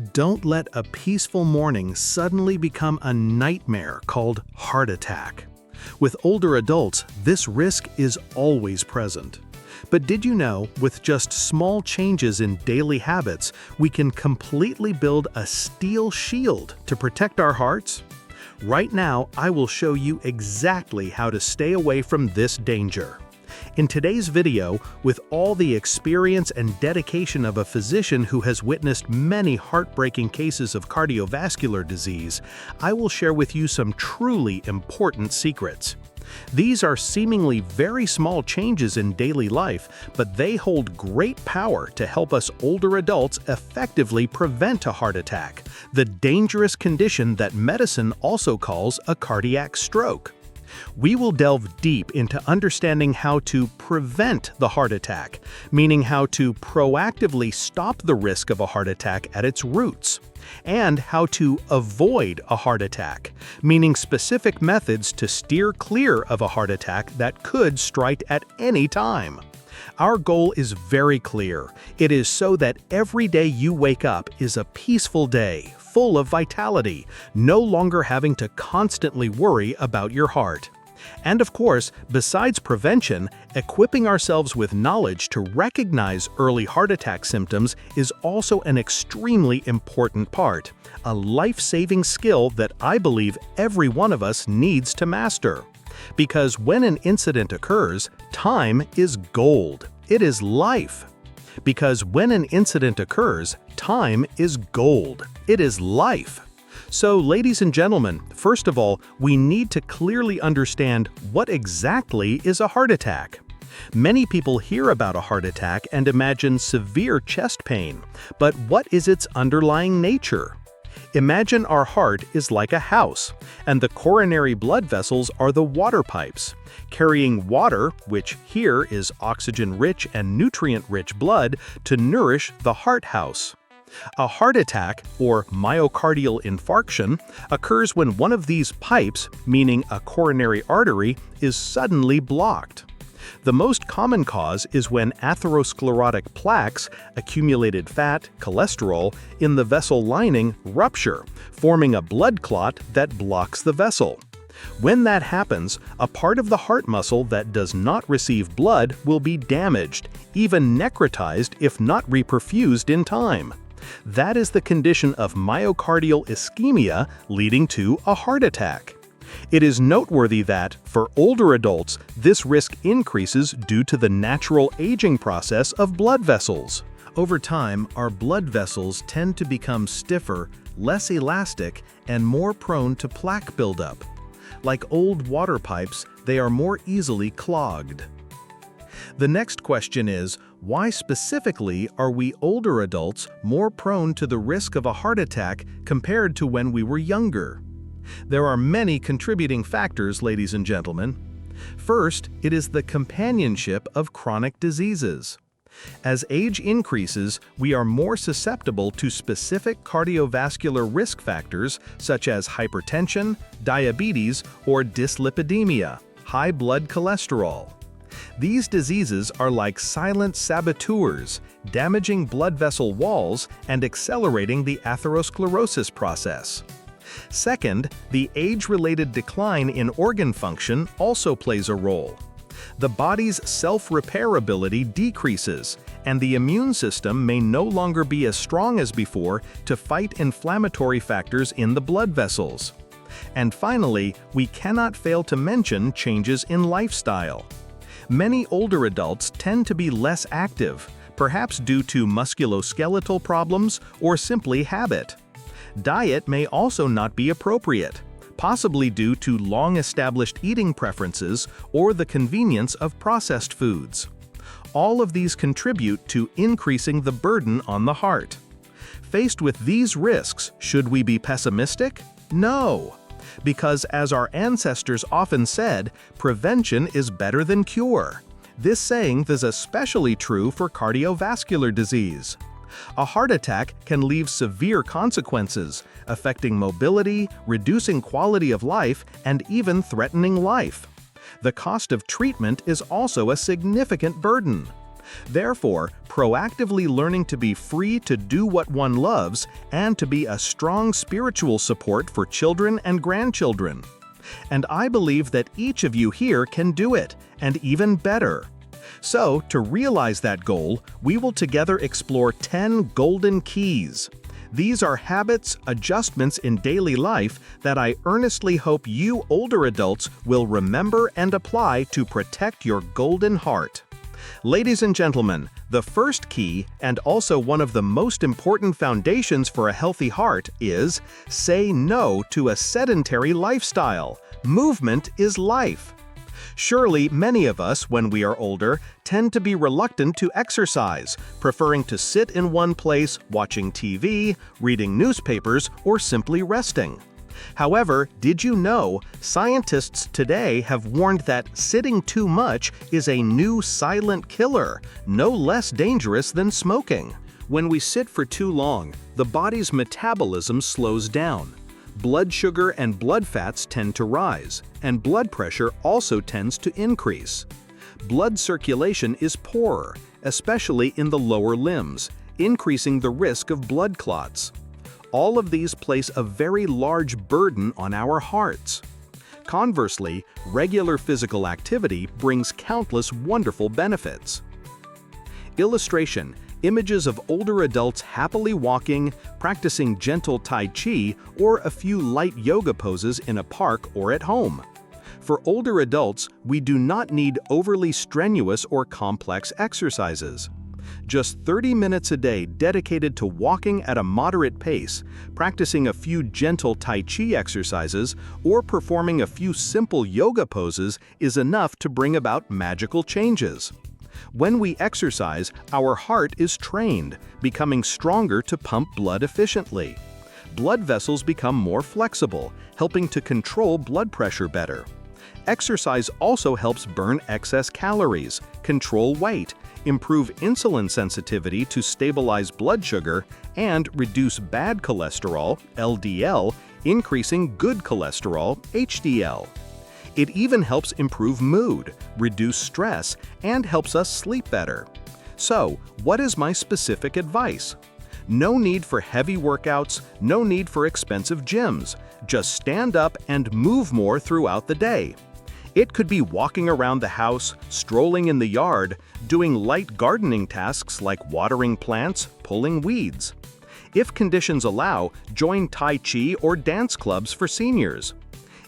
Don't let a peaceful morning suddenly become a nightmare called heart attack. With older adults, this risk is always present. But did you know, with just small changes in daily habits, we can completely build a steel shield to protect our hearts? Right now, I will show you exactly how to stay away from this danger. In today's video, with all the experience and dedication of a physician who has witnessed many heartbreaking cases of cardiovascular disease, I will share with you some truly important secrets. These are seemingly very small changes in daily life, but they hold great power to help us older adults effectively prevent a heart attack, the dangerous condition that medicine also calls a cardiac stroke. We will delve deep into understanding how to prevent the heart attack, meaning how to proactively stop the risk of a heart attack at its roots, and how to avoid a heart attack, meaning specific methods to steer clear of a heart attack that could strike at any time. Our goal is very clear. It is so that every day you wake up is a peaceful day, full of vitality, no longer having to constantly worry about your heart. And of course, besides prevention, equipping ourselves with knowledge to recognize early heart attack symptoms is also an extremely important part, a life-saving skill that I believe every one of us needs to master. Because when an incident occurs, time is gold. It is life. Because when an incident occurs, time is gold. It is life. So, ladies and gentlemen, first of all, we need to clearly understand what exactly is a heart attack. Many people hear about a heart attack and imagine severe chest pain, but what is its underlying nature? Imagine our heart is like a house, and the coronary blood vessels are the water pipes, carrying water, which here is oxygen-rich and nutrient-rich blood, to nourish the heart house. A heart attack, or myocardial infarction, occurs when one of these pipes, meaning a coronary artery, is suddenly blocked. The most common cause is when atherosclerotic plaques, accumulated fat, cholesterol, in the vessel lining rupture, forming a blood clot that blocks the vessel. When that happens, a part of the heart muscle that does not receive blood will be damaged, even necrotized if not reperfused in time. That is the condition of myocardial ischemia leading to a heart attack. It is noteworthy that, for older adults, this risk increases due to the natural aging process of blood vessels. Over time, our blood vessels tend to become stiffer, less elastic, and more prone to plaque buildup. Like old water pipes, they are more easily clogged. The next question is, why specifically are we older adults more prone to the risk of a heart attack compared to when we were younger? There are many contributing factors, ladies and gentlemen. First, it is the companionship of chronic diseases. As age increases, we are more susceptible to specific cardiovascular risk factors such as hypertension, diabetes, or dyslipidemia, high blood cholesterol. These diseases are like silent saboteurs, damaging blood vessel walls and accelerating the atherosclerosis process. Second, the age-related decline in organ function also plays a role. The body's self-repair ability decreases, and the immune system may no longer be as strong as before to fight inflammatory factors in the blood vessels. And finally, we cannot fail to mention changes in lifestyle. Many older adults tend to be less active, perhaps due to musculoskeletal problems or simply habit. Diet may also not be appropriate, possibly due to long-established eating preferences or the convenience of processed foods. All of these contribute to increasing the burden on the heart. Faced with these risks, should we be pessimistic? No! Because as our ancestors often said, prevention is better than cure. This saying is especially true for cardiovascular disease. A heart attack can leave severe consequences, affecting mobility, reducing quality of life, and even threatening life. The cost of treatment is also a significant burden. Therefore, proactively learning to be free to do what one loves and to be a strong spiritual support for children and grandchildren. And I believe that each of you here can do it, and even better. So, to realize that goal, we will together explore 10 golden keys. These are habits, adjustments in daily life that I earnestly hope you older adults will remember and apply to protect your golden heart. Ladies and gentlemen, the first key, and also one of the most important foundations for a healthy heart, is say no to a sedentary lifestyle. Movement is life. Surely, many of us, when we are older, tend to be reluctant to exercise, preferring to sit in one place, watching TV, reading newspapers, or simply resting. However, did you know, scientists today have warned that sitting too much is a new silent killer, no less dangerous than smoking. When we sit for too long, the body's metabolism slows down. Blood sugar and blood fats tend to rise, and blood pressure also tends to increase. Blood circulation is poorer, especially in the lower limbs, increasing the risk of blood clots. All of these place a very large burden on our hearts. Conversely, regular physical activity brings countless wonderful benefits. Illustration: images of older adults happily walking, practicing gentle Tai Chi, or a few light yoga poses in a park or at home. For older adults, we do not need overly strenuous or complex exercises. Just 30 minutes a day dedicated to walking at a moderate pace, practicing a few gentle Tai Chi exercises, or performing a few simple yoga poses is enough to bring about magical changes. When we exercise, our heart is trained, becoming stronger to pump blood efficiently. Blood vessels become more flexible, helping to control blood pressure better. Exercise also helps burn excess calories, control weight, improve insulin sensitivity to stabilize blood sugar, and reduce bad cholesterol, LDL, increasing good cholesterol, HDL. It even helps improve mood, reduce stress, and helps us sleep better. So, what is my specific advice? No need for heavy workouts, no need for expensive gyms. Just stand up and move more throughout the day. It could be walking around the house, strolling in the yard, doing light gardening tasks like watering plants, pulling weeds. If conditions allow, join Tai Chi or dance clubs for seniors.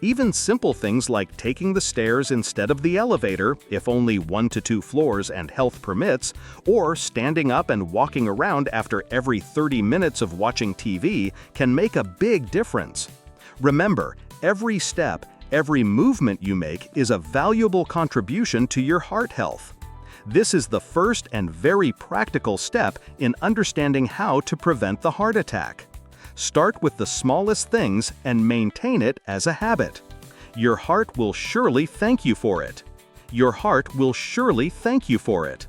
Even simple things like taking the stairs instead of the elevator, if only 1 to 2 floors and health permits, or standing up and walking around after every 30 minutes of watching TV can make a big difference. Remember, every step, every movement you make is a valuable contribution to your heart health. This is the first and very practical step in understanding how to prevent the heart attack. Start with the smallest things and maintain it as a habit. Your heart will surely thank you for it. Your heart will surely thank you for it.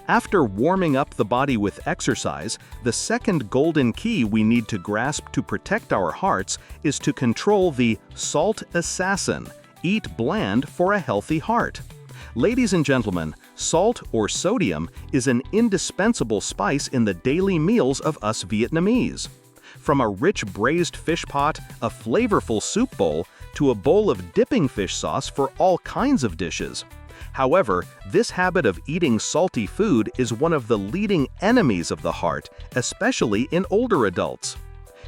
After warming up the body with exercise, the second golden key we need to grasp to protect our hearts is to control the salt assassin. Eat bland for a healthy heart. Ladies and gentlemen, salt or sodium is an indispensable spice in the daily meals of us Vietnamese. From a rich braised fish pot, a flavorful soup bowl, to a bowl of dipping fish sauce for all kinds of dishes. However, this habit of eating salty food is one of the leading enemies of the heart, especially in older adults.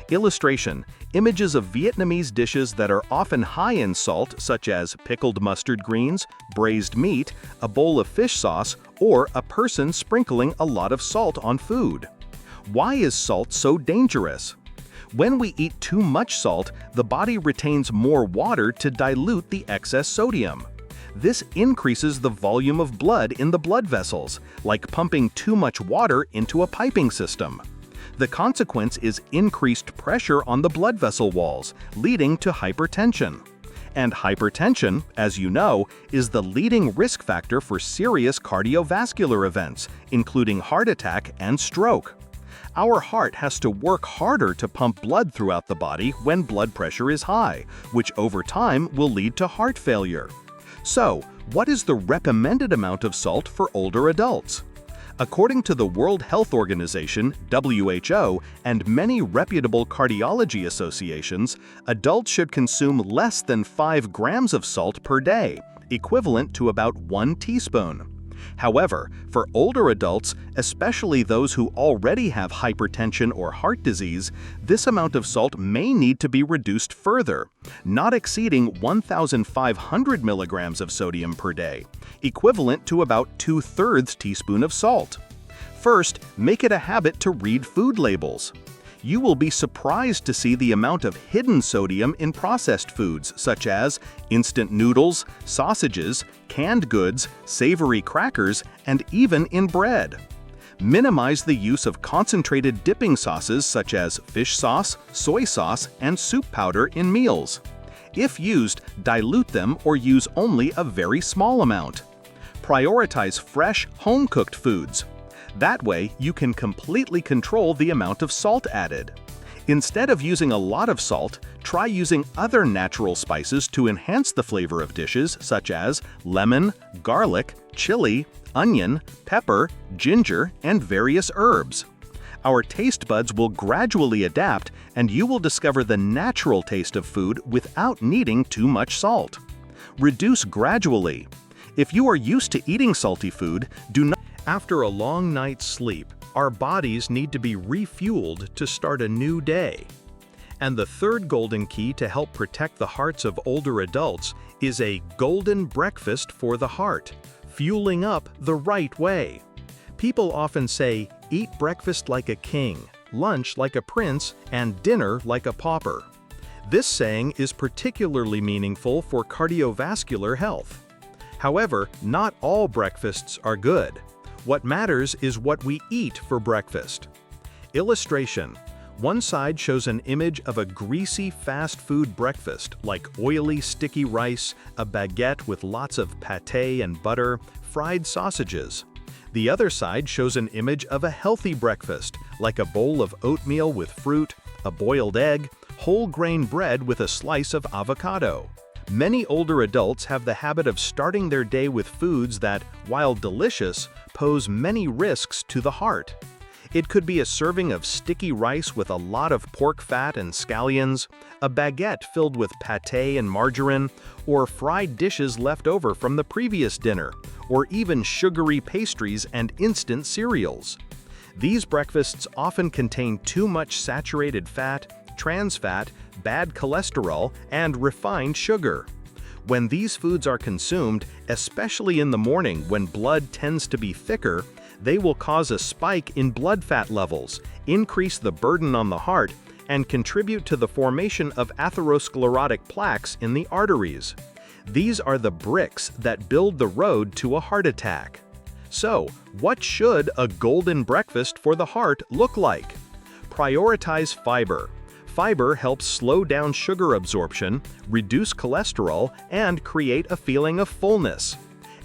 Illustration: images of Vietnamese dishes that are often high in salt, such as pickled mustard greens, braised meat, a bowl of fish sauce, or a person sprinkling a lot of salt on food. Why is salt so dangerous? When we eat too much salt, the body retains more water to dilute the excess sodium. This increases the volume of blood in the blood vessels, like pumping too much water into a piping system. The consequence is increased pressure on the blood vessel walls, leading to hypertension. And hypertension, as you know, is the leading risk factor for serious cardiovascular events, including heart attack and stroke. Our heart has to work harder to pump blood throughout the body when blood pressure is high, which over time will lead to heart failure. So, What is the recommended amount of salt for older adults? According to the World Health Organization, WHO, and many reputable cardiology associations, adults should consume less than 5 grams of salt per day, equivalent to about 1 teaspoon. However, for older adults, especially those who already have hypertension or heart disease, this amount of salt may need to be reduced further, not exceeding 1,500 milligrams of sodium per day, equivalent to about 2/3 teaspoon of salt. First, make it a habit to read food labels. You will be surprised to see the amount of hidden sodium in processed foods such as instant noodles, sausages, canned goods, savory crackers, and even in bread. Minimize the use of concentrated dipping sauces such as fish sauce, soy sauce, and soup powder in meals. If used, dilute them or use only a very small amount. Prioritize fresh, home-cooked foods. That way, you can completely control the amount of salt added. Instead of using a lot of salt, try using other natural spices to enhance the flavor of dishes such as lemon, garlic, chili, onion, pepper, ginger, and various herbs. Our taste buds will gradually adapt, and you will discover the natural taste of food without needing too much salt. Reduce gradually. If you are used to eating salty food, do not. After a long night's sleep, our bodies need to be refueled to start a new day. And the third golden key to help protect the hearts of older adults is a golden breakfast for the heart, fueling up the right way. People often say, eat breakfast like a king, lunch like a prince, and dinner like a pauper. This saying is particularly meaningful for cardiovascular health. However, not all breakfasts are good. What matters is what we eat for breakfast. Illustration. One side shows an image of a greasy fast food breakfast like oily sticky rice, a baguette with lots of pâté and butter, fried sausages. The other side shows an image of a healthy breakfast like a bowl of oatmeal with fruit, a boiled egg, whole grain bread with a slice of avocado. Many older adults have the habit of starting their day with foods that, while delicious, pose many risks to the heart. It could be a serving of sticky rice with a lot of pork fat and scallions, a baguette filled with pâté and margarine, or fried dishes left over from the previous dinner, or even sugary pastries and instant cereals. These breakfasts often contain too much saturated fat, trans fat, bad cholesterol, and refined sugar. When these foods are consumed, especially in the morning when blood tends to be thicker, they will cause a spike in blood fat levels, increase the burden on the heart, and contribute to the formation of atherosclerotic plaques in the arteries. These are the bricks that build the road to a heart attack. So, what should a golden breakfast for the heart look like? Prioritize fiber. Fiber helps slow down sugar absorption, reduce cholesterol, and create a feeling of fullness.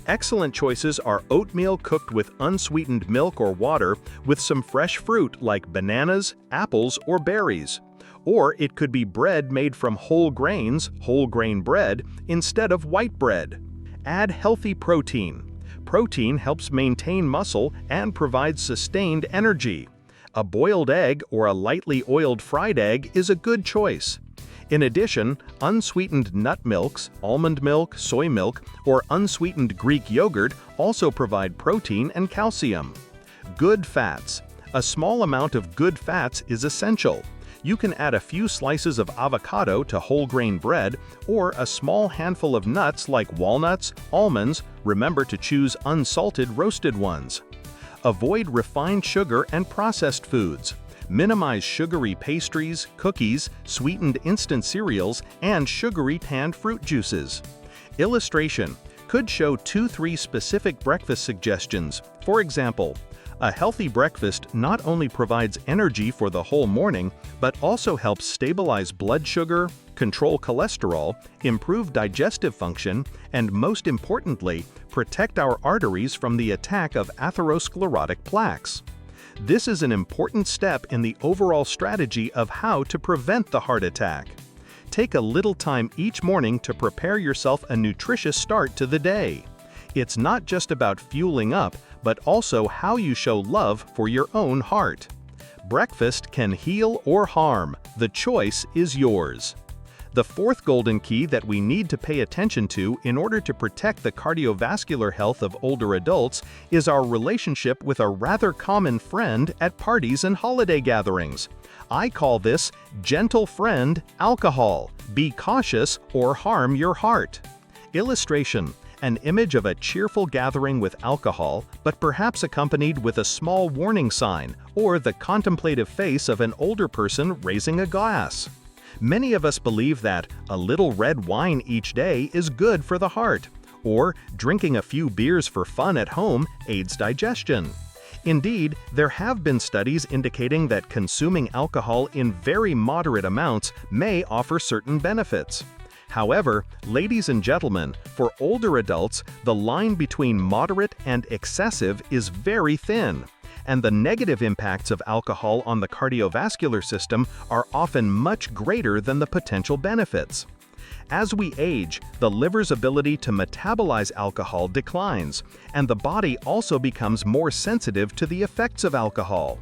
Excellent choices are oatmeal cooked with unsweetened milk or water with some fresh fruit like bananas, apples, or berries. Or it could be bread made from whole grains, whole grain bread, instead of white bread. Add healthy protein. Protein helps maintain muscle and provides sustained energy. A boiled egg or a lightly oiled fried egg is a good choice. In addition, unsweetened nut milks, almond milk, soy milk, or unsweetened Greek yogurt also provide protein and calcium. Good fats. A small amount of good fats is essential. You can add a few slices of avocado to whole grain bread or a small handful of nuts like walnuts, almonds. Remember to choose unsalted roasted ones. Avoid refined sugar and processed foods. Minimize sugary pastries, cookies, sweetened instant cereals, and sugary canned fruit juices. Illustration could show 2-3 specific breakfast suggestions. For example, a healthy breakfast not only provides energy for the whole morning, but also helps stabilize blood sugar, control cholesterol, improve digestive function, and most importantly, protect our arteries from the attack of atherosclerotic plaques. This is an important step in the overall strategy of how to prevent the heart attack. Take a little time each morning to prepare yourself a nutritious start to the day. It's not just about fueling up, but also how you show love for your own heart. Breakfast can heal or harm. The choice is yours. The fourth golden key that we need to pay attention to in order to protect the cardiovascular health of older adults is our relationship with a rather common friend at parties and holiday gatherings. I call this gentle friend alcohol. Be cautious or harm your heart. Illustration: an image of a cheerful gathering with alcohol, but perhaps accompanied with a small warning sign or the contemplative face of an older person raising a glass. Many of us believe that a little red wine each day is good for the heart, or drinking a few beers for fun at home aids digestion. Indeed, there have been studies indicating that consuming alcohol in very moderate amounts may offer certain benefits. However, ladies and gentlemen, for older adults, the line between moderate and excessive is very thin, and the negative impacts of alcohol on the cardiovascular system are often much greater than the potential benefits. As we age, the liver's ability to metabolize alcohol declines, and the body also becomes more sensitive to the effects of alcohol.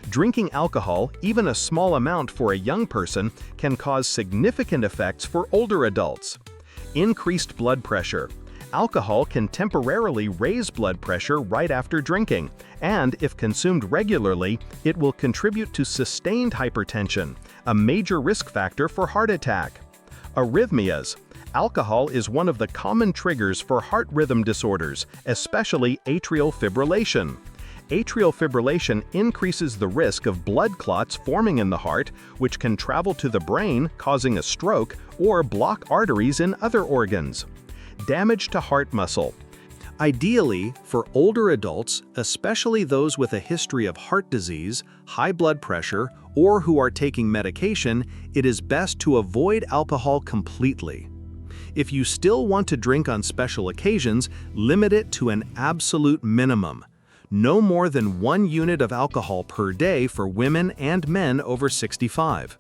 Drinking alcohol, even a small amount for a young person, can cause significant effects for older adults. Increased blood pressure. Alcohol can temporarily raise blood pressure right after drinking, and if consumed regularly, it will contribute to sustained hypertension, a major risk factor for heart attack. Arrhythmias. Alcohol is one of the common triggers for heart rhythm disorders, especially atrial fibrillation. Atrial fibrillation increases the risk of blood clots forming in the heart, which can travel to the brain, causing a stroke, or block arteries in other organs. Damage to heart muscle. Ideally, for older adults, especially those with a history of heart disease, high blood pressure, or who are taking medication, it is best to avoid alcohol completely. If you still want to drink on special occasions, limit it to an absolute minimum. No more than 1 unit of alcohol per day for women and men over 65.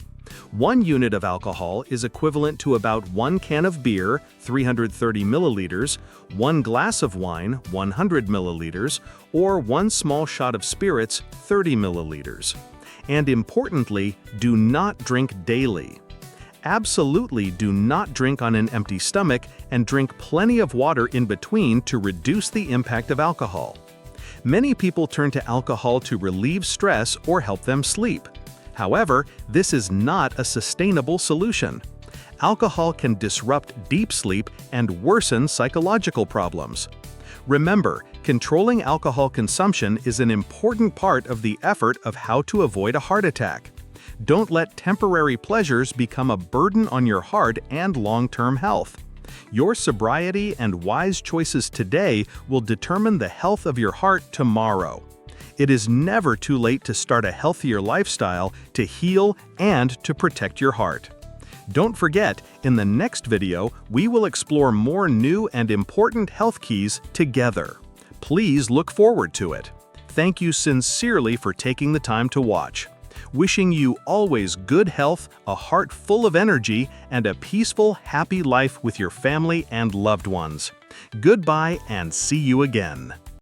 1 unit of alcohol is equivalent to about 1 can of beer, 330 milliliters, 1 glass of wine, 100 milliliters, or 1 small shot of spirits, 30 milliliters. And importantly, do not drink daily. Absolutely do not drink on an empty stomach, and drink plenty of water in between to reduce the impact of alcohol. Many people turn to alcohol to relieve stress or help them sleep. However, this is not a sustainable solution. Alcohol can disrupt deep sleep and worsen psychological problems. Remember, controlling alcohol consumption is an important part of the effort of how to avoid a heart attack. Don't let temporary pleasures become a burden on your heart and long-term health. Your sobriety and wise choices today will determine the health of your heart tomorrow. It is never too late to start a healthier lifestyle, to heal, and to protect your heart. Don't forget, in the next video, we will explore more new and important health keys together. Please look forward to it. Thank you sincerely for taking the time to watch. Wishing you always good health, a heart full of energy, and a peaceful, happy life with your family and loved ones. Goodbye and see you again.